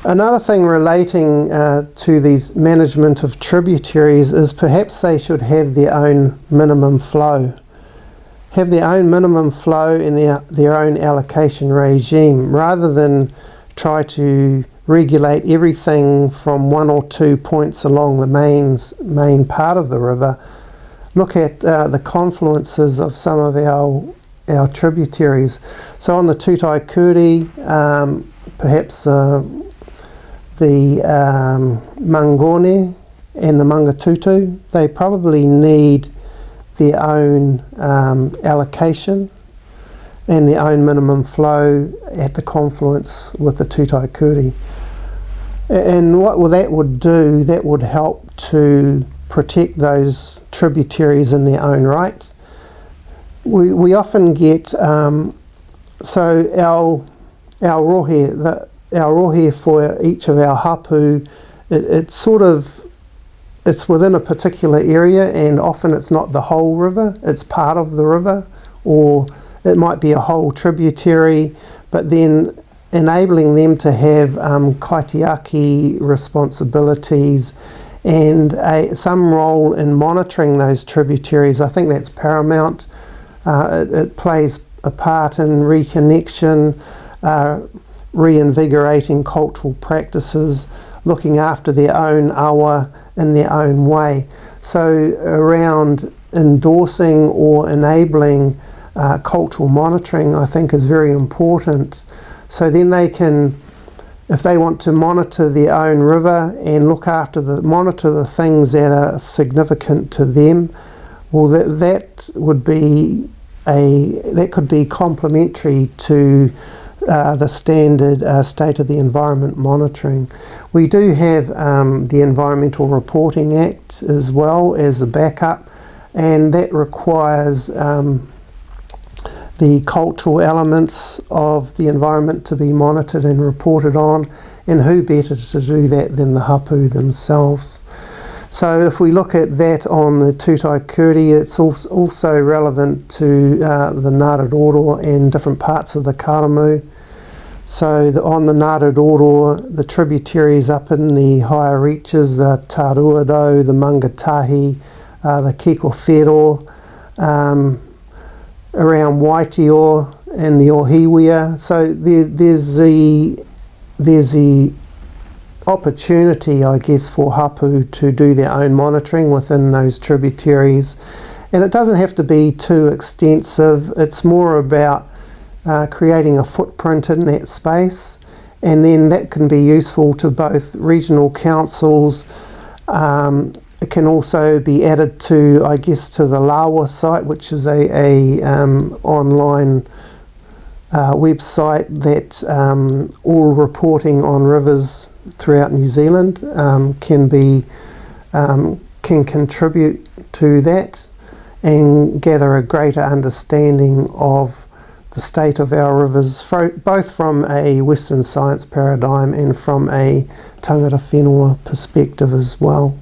Another thing relating to these management of tributaries is perhaps they should have their own minimum flow. Have their own minimum flow and their own allocation regime, rather than try to regulate everything from one or two points along the main part of the river. Look at the confluences of some of our tributaries. So on the Tutaikuri, perhaps the Mangone and the Mangatutu, they probably need their own allocation and their own minimum flow at the confluence with the Tutaikuri. And what that would do, that would help to protect those tributaries in their own right. We often get, so our rohe for each of our hapu, it's within a particular area, and often it's not the whole river, it's part of the river, or it might be a whole tributary, but then enabling them to have kaitiaki responsibilities and some role in monitoring those tributaries. I think that's paramount. It plays a part in reconnection, reinvigorating cultural practices, looking after their own awa in their own way. So around endorsing or enabling cultural monitoring, I think, is very important. So then they can, if they want to monitor their own river and look after monitor the things that are significant to them, well, that could be complementary to the standard state of the environment monitoring. We do have the Environmental Reporting Act as well as a backup, and that requires the cultural elements of the environment to be monitored and reported on, and who better to do that than the hapu themselves. So if we look at that on the Tutaikuri, it's also relevant to the Ngāra and different parts of the Karamu. So on the Ngāra, the tributaries up in the higher reaches, the Taruado, the Mangatahi, the Kekowhero, around Waitio and the Ohiwea. So there's the opportunity, I guess, for hapu to do their own monitoring within those tributaries. And it doesn't have to be too extensive. It's more about creating a footprint in that space, and then that can be useful to both regional councils. It can also be added to, I guess, to the Lawa site, which is a online website that all reporting on rivers throughout New Zealand can contribute to that and gather a greater understanding of the state of our rivers, both from a Western science paradigm and from a tangata whenua perspective as well.